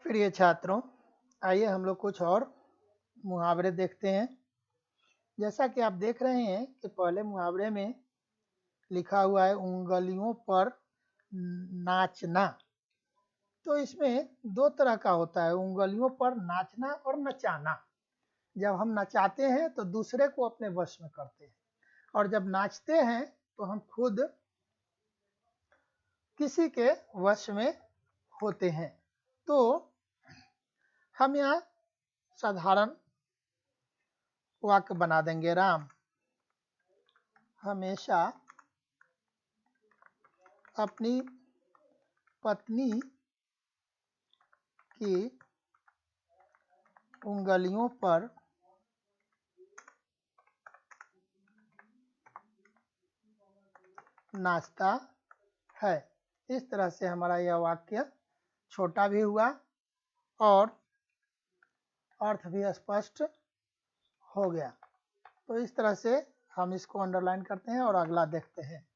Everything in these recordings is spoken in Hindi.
प्रिय छात्रों, आइए हम लोग कुछ और मुहावरे देखते हैं। जैसा कि आप देख रहे हैं कि पहले मुहावरे में लिखा हुआ है उंगलियों पर नाचना। तो इसमें दो तरह का होता है, उंगलियों पर नाचना और नचाना। जब हम नचाते हैं तो दूसरे को अपने वश में करते हैं, और जब नाचते हैं तो हम खुद किसी के वश में होते हैं। तो हम यहाँ साधारण वाक्य बना देंगे। राम हमेशा अपनी पत्नी की उंगलियों पर नाचता है। इस तरह से हमारा यह वाक्य छोटा भी हुआ और अर्थ भी स्पष्ट हो गया। तो इस तरह से हम इसको अंडरलाइन करते हैं और अगला देखते हैं।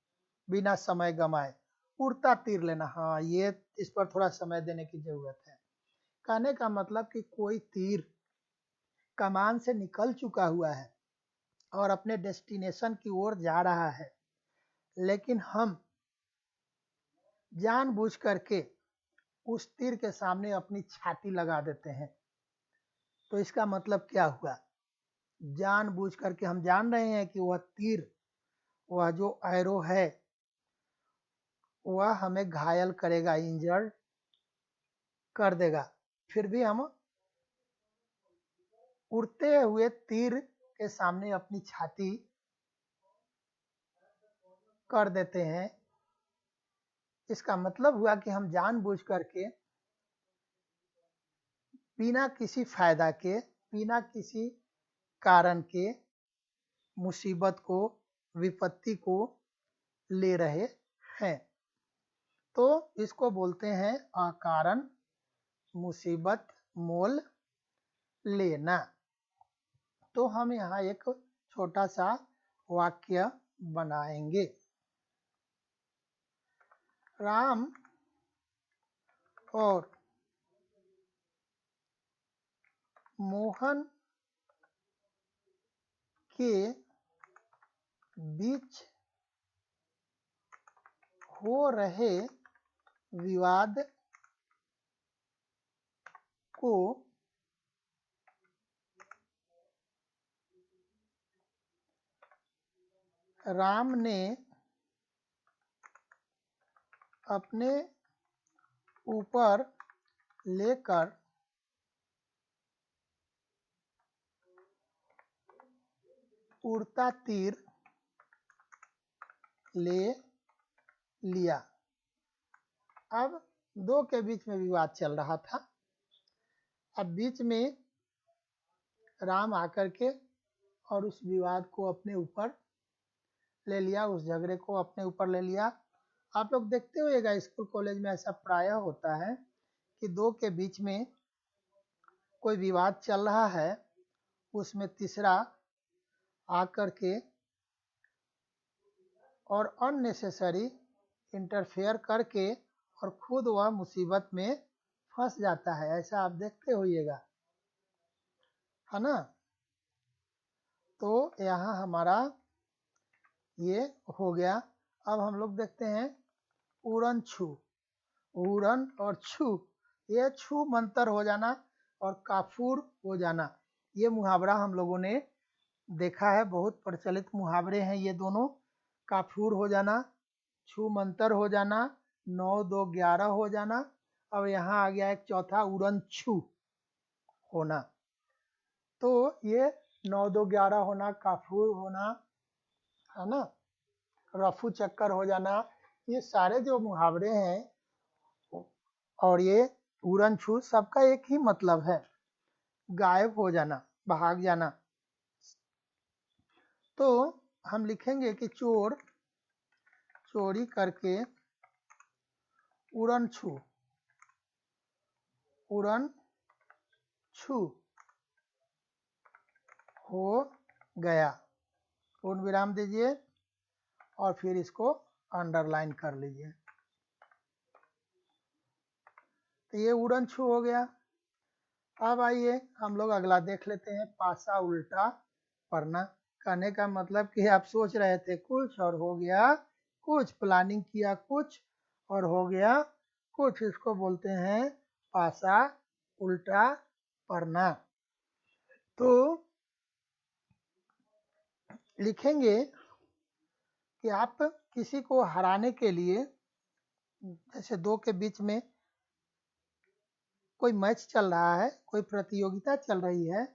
बिना समय गंवाए उड़ता तीर लेना। हाँ, ये इस पर थोड़ा समय देने की जरूरत है। कहने का मतलब कि कोई तीर कमान से निकल चुका हुआ है और अपने डेस्टिनेशन की ओर जा रहा है, लेकिन हम जानबूझ करके उस तीर के सामने अपनी छाती लगा देते हैं। तो इसका मतलब क्या हुआ? जानबूझ करके हम जान रहे हैं कि वह तीर, वह जो एरो है, वह हमें घायल करेगा, इंजर्ड कर देगा, फिर भी हम उड़ते हुए तीर के सामने अपनी छाती कर देते हैं। इसका मतलब हुआ कि हम जानबूझ करके बिना किसी फायदा के, बिना किसी कारण के मुसीबत को, विपत्ति को ले रहे हैं। तो इसको बोलते हैं अकारण मुसीबत मोल लेना। तो हम यहाँ एक छोटा सा वाक्य बनाएंगे। राम और मोहन के बीच हो रहे विवाद को राम ने अपने ऊपर लेकर उड़ता तीर ले लिया। अब दो के बीच में विवाद चल रहा था। अब बीच में राम आकर के और उस विवाद को अपने ऊपर ले लिया, उस झगड़े को अपने ऊपर ले लिया। आप लोग देखते होइएगा, स्कूल कॉलेज में ऐसा प्रायः होता है कि दो के बीच में कोई विवाद चल रहा है, उसमें तीसरा आकर के और अननेसेसरी इंटरफेयर करके और खुद वह मुसीबत में फंस जाता है। ऐसा आप देखते होइएगा, है ना? तो यहाँ हमारा ये हो गया। अब हम लोग देखते हैं उड़न छू। उड़न और छू, ये छू मंतर हो जाना और काफूर हो जाना, ये मुहावरा हम लोगों ने देखा है। बहुत प्रचलित मुहावरे हैं ये दोनों। काफूर हो जाना, छू मंतर हो जाना, 9 2 11 हो जाना। अब यहाँ आ गया एक चौथा, उड़न छू होना। तो ये 9 2 11 होना, काफूर होना, है ना, रफू चक्कर हो जाना, ये सारे जो मुहावरे हैं और ये उड़न छू, सबका एक ही मतलब है, गायब हो जाना, भाग जाना। तो हम लिखेंगे कि चोर चोरी करके उड़न छू, उड़न छू हो गया। पूर्ण विराम दीजिए और फिर इसको अंडरलाइन कर लीजिए। तो ये उड़न छू हो गया। अब आइए हम लोग अगला देख लेते हैं, पासा उल्टा पड़ना। कहने का मतलब कि आप सोच रहे थे कुछ और हो गया कुछ, प्लानिंग किया कुछ और हो गया कुछ, इसको बोलते हैं पासा उल्टा पड़ना। तो लिखेंगे कि आप किसी को हराने के लिए, जैसे दो के बीच में कोई मैच चल रहा है, कोई प्रतियोगिता चल रही है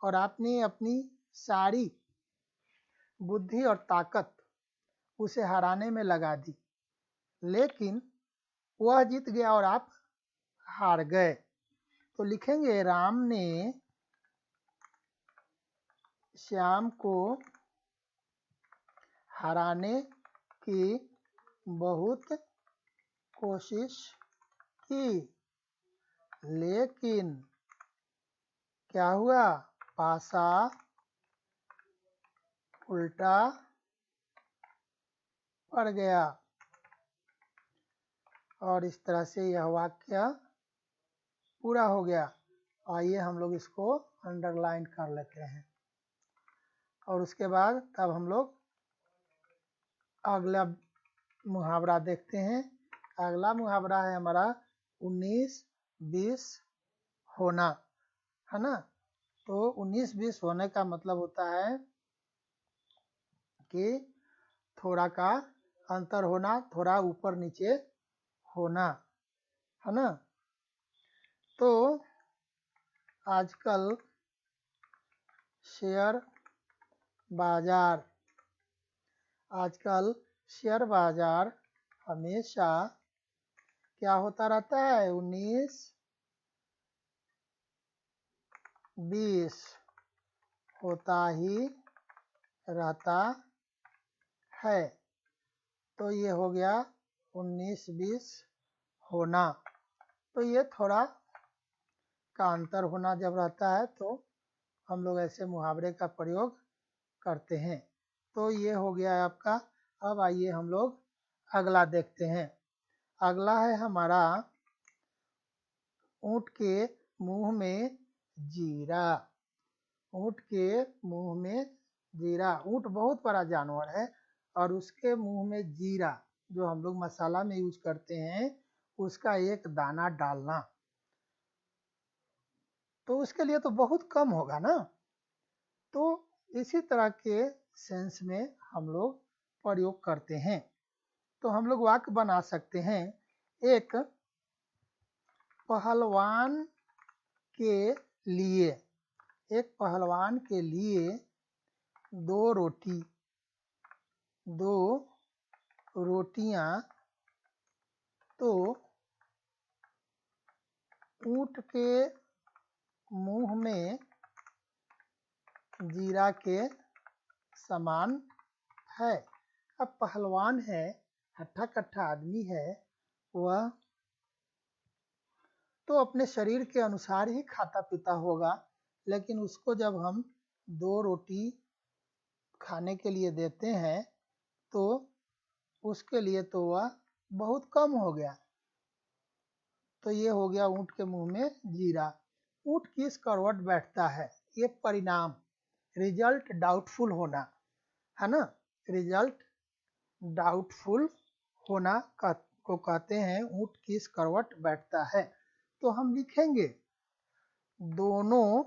और आपने अपनी सारी बुद्धि और ताकत उसे हराने में लगा दी, लेकिन वह जीत गया और आप हार गए। तो लिखेंगे राम ने श्याम को हराने की बहुत कोशिश की, लेकिन क्या हुआ, पासा उल्टा पड़ गया। और इस तरह से यह वाक्य पूरा हो गया। आइए हम लोग इसको अंडरलाइन कर लेते हैं और उसके बाद तब हम लोग अगला मुहावरा देखते हैं। अगला मुहावरा है हमारा 19-20 होना, है ना। तो 19-20 होने का मतलब होता है कि थोड़ा का अंतर होना, थोड़ा ऊपर नीचे होना, है ना। तो आजकल शेयर बाजार हमेशा क्या होता रहता है, 19-20 होता ही रहता है। तो ये हो गया 19-20 होना। तो ये थोड़ा का अंतर होना जब रहता है तो हम लोग ऐसे मुहावरे का प्रयोग करते हैं। तो ये हो गया है आपका। अब आइए हम लोग अगला देखते हैं। अगला है हमारा ऊँट के मुंह में जीरा। ऊँट के मुंह में जीरा। ऊँट बहुत बड़ा जानवर है और उसके मुंह में जीरा, जो हम लोग मसाला में यूज करते हैं, उसका एक दाना डालना, तो उसके लिए तो बहुत कम होगा ना। तो इसी तरह के सेंस में हम लोग प्रयोग करते हैं। तो हम लोग वाक्य बना सकते हैं, एक पहलवान के लिए, एक पहलवान के लिए दो रोटियां तो ऊँट के मुंह में जीरा के समान है। अब पहलवान है, हट्ठा कट्ठा आदमी है, वह तो अपने शरीर के अनुसार ही खाता पीता होगा, लेकिन उसको जब हम दो रोटी खाने के लिए देते हैं तो उसके लिए तो वह बहुत कम हो गया। तो ये हो गया ऊँट के मुंह में जीरा। ऊँट किस करवट बैठता है, ये परिणाम, रिजल्ट डाउटफुल होना, है ना। रिजल्ट डाउटफुल होना को कहते हैं ऊँट किस करवट बैठता है। तो हम लिखेंगे दोनों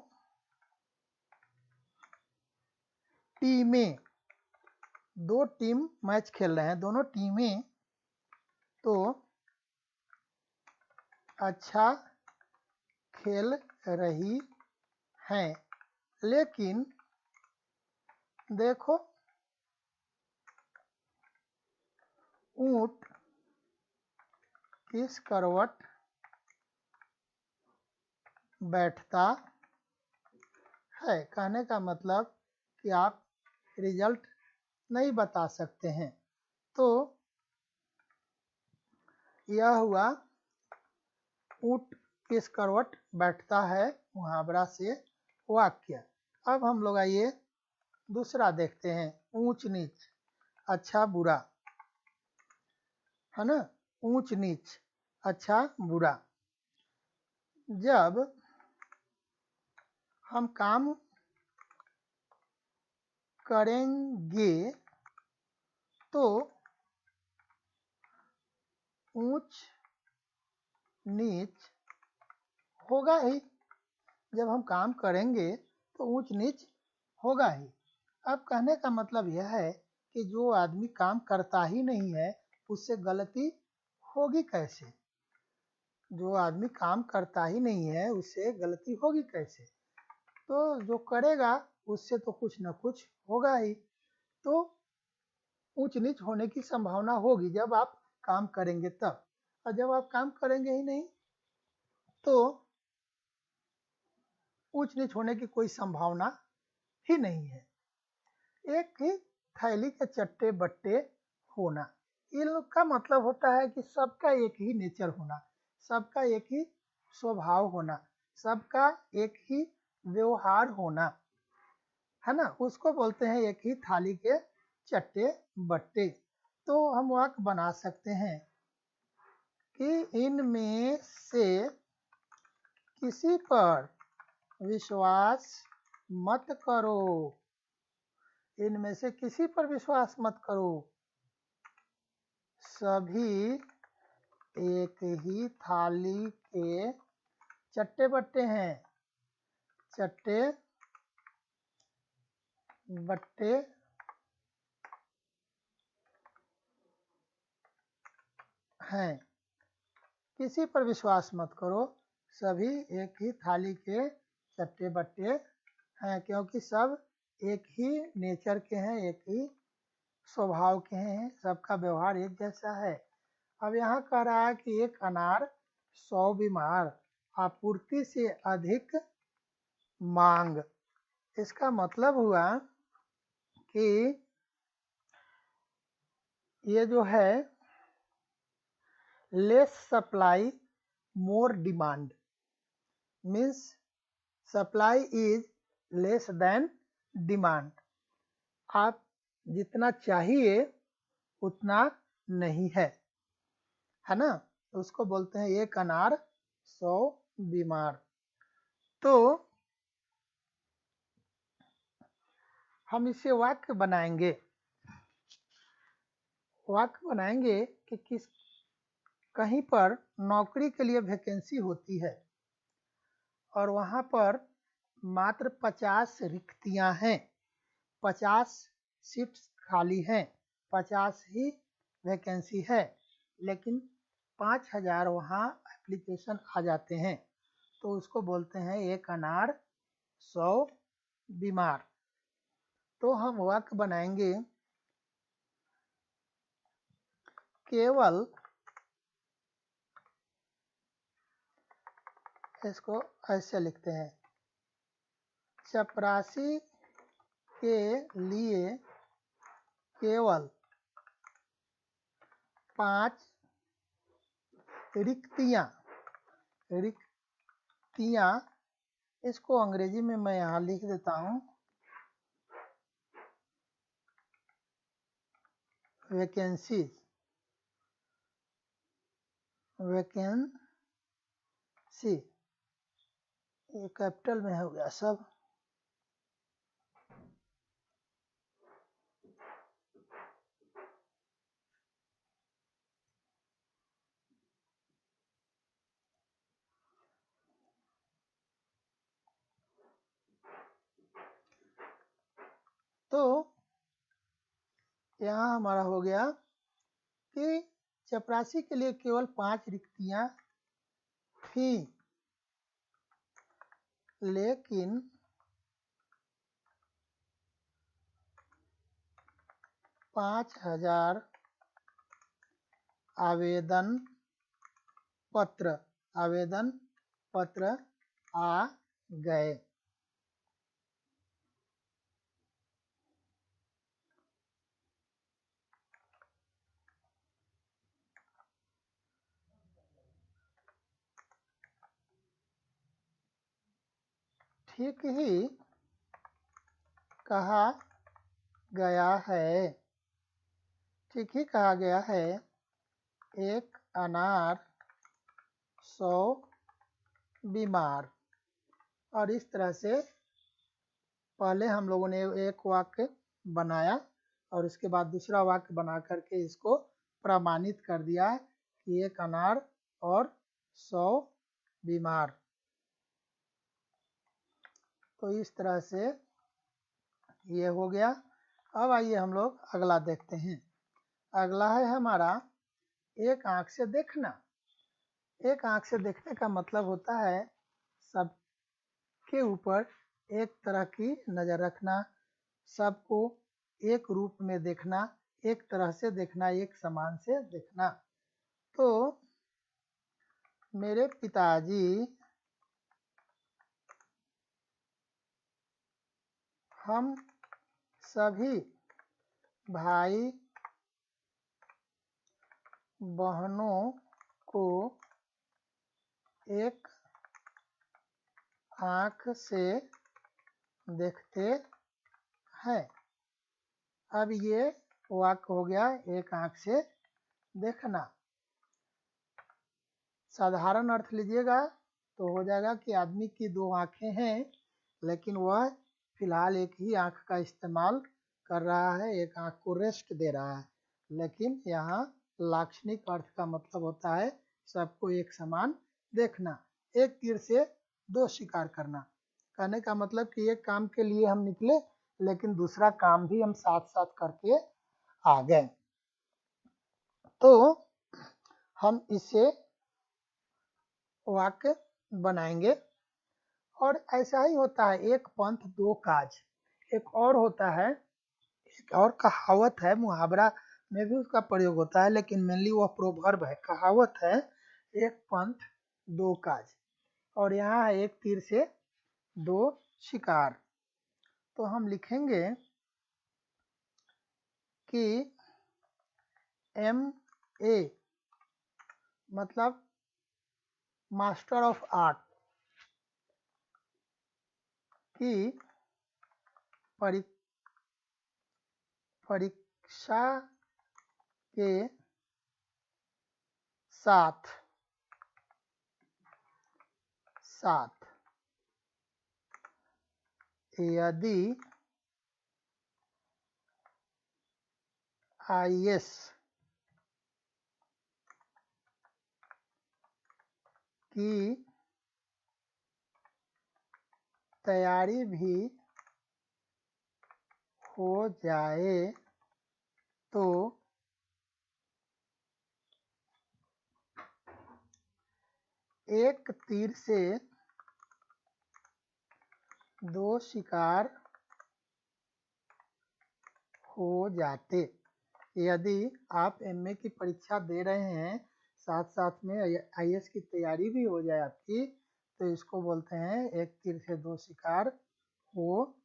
टीमें, दो टीम मैच खेल रहे हैं, दोनों टीमें तो अच्छा खेल रही हैं, लेकिन देखो ऊँट किस करवट बैठता है। कहने का मतलब कि आप रिजल्ट नहीं बता सकते हैं। तो यह हुआ ऊँट किस करवट बैठता है मुहावरा से वाक्य। अब हम लोग आइए दूसरा देखते हैं, ऊंच नीच अच्छा बुरा, है ना। ऊंच नीच अच्छा बुरा। जब हम काम करेंगे तो ऊंच नीच होगा ही। जब हम काम करेंगे तो ऊंच नीच होगा ही। अब कहने का मतलब यह है कि जो आदमी काम करता ही नहीं है उससे गलती होगी कैसे। जो आदमी काम करता ही नहीं है उससे गलती होगी कैसे। तो जो करेगा उससे तो कुछ न कुछ होगा ही। तो ऊंच नीच होने की संभावना होगी जब आप काम करेंगे तब। और जब आप काम करेंगे ही नहीं तो ऊंच नीच होने की कोई संभावना ही नहीं है। एक ही थैली के चट्टे बट्टे होना, इनका मतलब होता है कि सबका एक ही नेचर होना, सबका एक ही स्वभाव होना, सबका एक ही व्यवहार होना, है ना, उसको बोलते हैं एक ही थाली के चट्टे बट्टे। तो हम वाक्य बना सकते हैं कि इनमें से किसी पर विश्वास मत करो। इनमें से किसी पर विश्वास मत करो, सभी एक ही थाली के चट्टे बट्टे हैं। चट्टे बट्टे हैं। किसी पर विश्वास मत करो, सभी एक ही थाली के चट्टे बट्टे हैं, क्योंकि सब एक ही नेचर के हैं, एक ही स्वभाव के हैं, सबका व्यवहार एक जैसा है। अब यहाँ कह रहा है कि एक अनार 100 बीमार, आपूर्ति से अधिक मांग। इसका मतलब हुआ कि ये जो है less supply more demand, means supply is less than demand. आप जितना चाहिए उतना नहीं है, है ना। उसको बोलते हैं एक अनार 100 बीमार। तो हम इसे वाक्य बनाएंगे। वाक्य बनाएंगे कि किस कहीं पर नौकरी के लिए वैकेंसी होती है और वहाँ पर मात्र 50 रिक्तियां हैं, 50 सीट्स खाली हैं, 50 ही वैकेंसी है, लेकिन 5000 वहाँ एप्लीकेशन आ जाते हैं। तो उसको बोलते हैं एक अनार 100 बीमार। तो हम वाक्य बनाएंगे केवल, इसको ऐसे लिखते हैं, चपरासी के लिए केवल 5 रिक्तियां, इसको अंग्रेजी में मैं यहाँ लिख देता हूँ, वैकेंसीज, वैकेंसी, ये कैपिटल में हो गया सब। तो यहाँ हमारा हो गया कि चपरासी के लिए केवल 5 रिक्तियां थी, लेकिन 5000 आवेदन पत्र आ गए। ठीक ही कहा गया है, ठीक ही कहा गया है, एक अनार 100 बीमार। और इस तरह से पहले हम लोगों ने एक वाक्य बनाया और उसके बाद दूसरा वाक्य बना करके इसको प्रमाणित कर दिया कि एक अनार और 100 बीमार। तो इस तरह से ये हो गया। अब आइए हम लोग अगला देखते हैं। अगला है हमारा एक आंख से देखना। एक आंख से देखने का मतलब होता है सबके ऊपर एक तरह की नज़र रखना, सबको एक रूप में देखना, एक तरह से देखना, एक समान से देखना। तो मेरे पिताजी हम सभी भाई बहनों को एक आंख से देखते हैं। अब ये वाक्य हो गया एक आंख से देखना। साधारण अर्थ लीजिएगा तो हो जाएगा कि आदमी की 2 आंखें हैं, लेकिन वह फिलहाल एक ही आंख का इस्तेमाल कर रहा है, एक आंख को रेस्ट दे रहा है। लेकिन यहाँ लाक्षणिक अर्थ का मतलब होता है सबको एक समान देखना, एक तीर से 2 शिकार करना। कहने का मतलब कि एक काम के लिए हम निकले लेकिन दूसरा काम भी हम साथ साथ करके आ गए। तो हम इसे वाक्य बनाएंगे और ऐसा ही होता है, एक पंथ 2 काज। एक और होता है, एक और कहावत है, मुहावरा में भी उसका प्रयोग होता है, लेकिन मेनली वह प्रोवर्ब है। कहावत है एक पंथ 2 काज, और यहाँ है एक तीर से 2 शिकार। तो हम लिखेंगे कि MA मतलब मास्टर ऑफ आर्ट की परीक्षा के साथ यदि IAS की तैयारी भी हो जाए तो एक तीर से 2 शिकार हो जाते। यदि आप MA की परीक्षा दे रहे हैं, साथ साथ में IAS की तैयारी भी हो जाए आपकी, तो इसको बोलते हैं एक तीर से 2 शिकार हो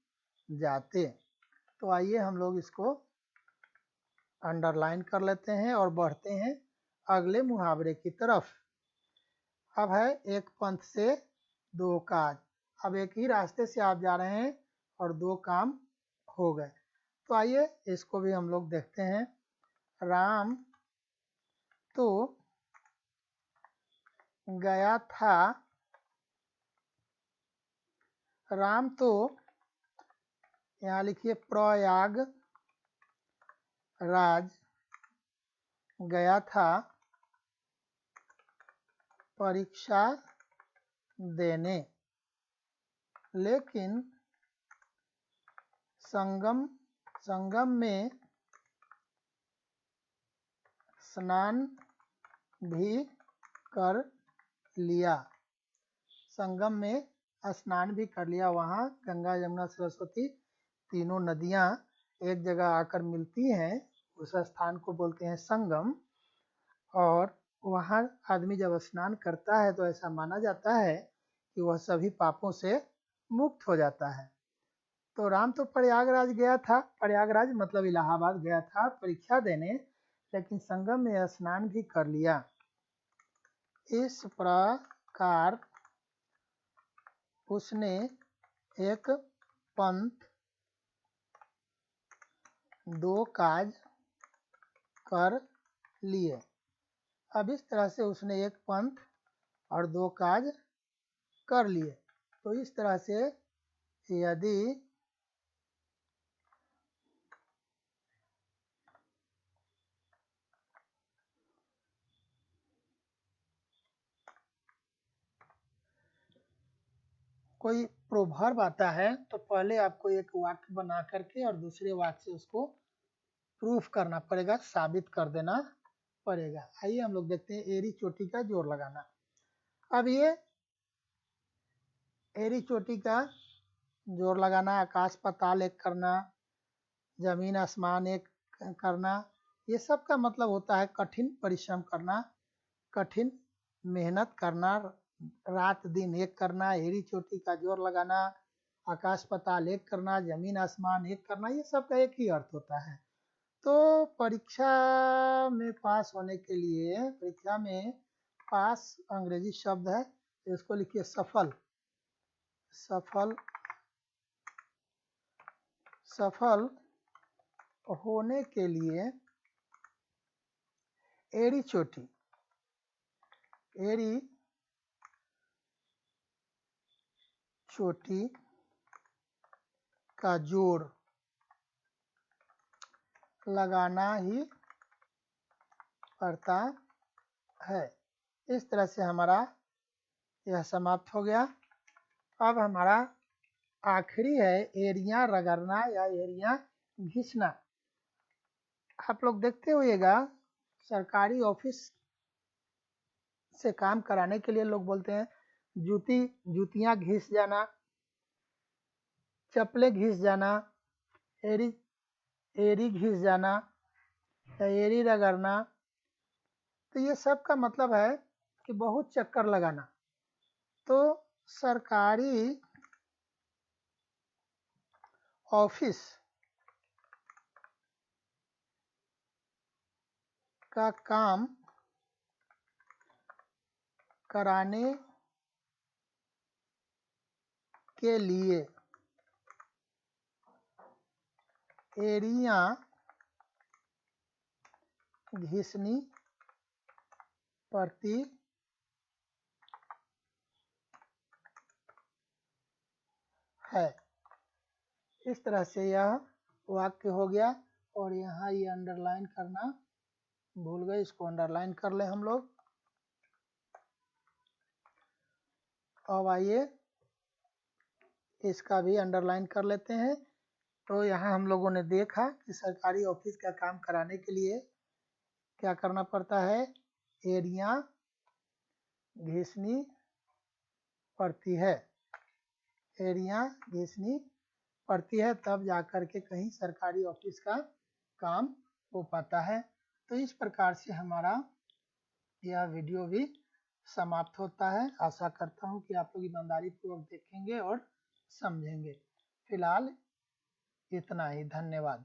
जाते। तो आइए हम लोग इसको अंडरलाइन कर लेते हैं और बढ़ते हैं अगले मुहावरे की तरफ। अब है एक पंथ से 2 काज। अब एक ही रास्ते से आप जा रहे हैं और 2 काम हो गए। तो आइए इसको भी हम लोग देखते हैं। राम तो गया था, राम तो यहाँ लिखिए प्रयाग राज गया था परीक्षा देने, लेकिन संगम में स्नान भी कर लिया। संगम में स्नान भी कर लिया। वहाँ गंगा यमुना सरस्वती तीनों नदियाँ एक जगह आकर मिलती हैं, उस स्थान को बोलते हैं संगम। और वहाँ आदमी जब स्नान करता है तो ऐसा माना जाता है कि वह सभी पापों से मुक्त हो जाता है। तो राम तो प्रयागराज गया था, प्रयागराज मतलब इलाहाबाद गया था परीक्षा देने, लेकिन संगम में स्नान भी कर लिया। इस प्रकार उसने एक पंथ 2 काज कर लिए। अब इस तरह से उसने एक पंथ और 2 काज कर लिए। तो इस तरह से यदि कोई प्रोवर्ब आता है तो पहले आपको एक वाक्य बना करके और दूसरे वाक्य से उसको प्रूफ करना पड़ेगा, साबित कर देना पड़ेगा। आइए हम लोग देखते हैं एड़ी चोटी का जोड़ लगाना। अब ये एड़ी चोटी का जोड़ लगाना, आकाश पाताल एक करना, जमीन आसमान एक करना, ये सब का मतलब होता है कठिन परिश्रम करना, कठिन मेहनत करना, रात दिन एक करना, एड़ी चोटी का जोड़ लगाना, आकाश पाताल एक करना, जमीन आसमान एक करना, ये सब का एक ही अर्थ होता है। तो परीक्षा में पास होने के लिए, परीक्षा में पास अंग्रेजी शब्द है, इसको लिखिए सफल। सफल सफल होने के लिए एड़ी चोटी, एड़ी चोटी का जोड़ लगाना ही पड़ता है। इस तरह से हमारा यह समाप्त हो गया। अब हमारा आखिरी है एड़ियाँ रगड़ना या एड़ियाँ घिसना। आप लोग देखते होइएगा सरकारी ऑफिस से काम कराने के लिए लोग बोलते हैं जूतियाँ घिस जाना, चप्पलें घिस जाना, एड़ी घिस जाना या एड़ी रगड़ना। तो ये सब का मतलब है कि बहुत चक्कर लगाना। तो सरकारी ऑफिस का काम कराने के लिए एड़ियाँ घिसनी पड़ती है। इस तरह से यह वाक्य हो गया। और यहाँ ये अंडरलाइन करना भूल गए, इसको अंडरलाइन कर ले हम लोग। अब आइए इसका भी अंडरलाइन कर लेते हैं। तो यहाँ हम लोगों ने देखा कि सरकारी ऑफिस का काम कराने के लिए क्या करना पड़ता है, एड़ियाँ घिसनी पड़ती है, एड़ियाँ घिसनी पड़ती है, तब जाकर के कहीं सरकारी ऑफिस का काम हो पाता है। तो इस प्रकार से हमारा यह वीडियो भी समाप्त होता है। आशा करता हूँ कि आप लोग ईमानदारी पूर्वक देखेंगे और समझेंगे। फिलहाल इतना ही, धन्यवाद।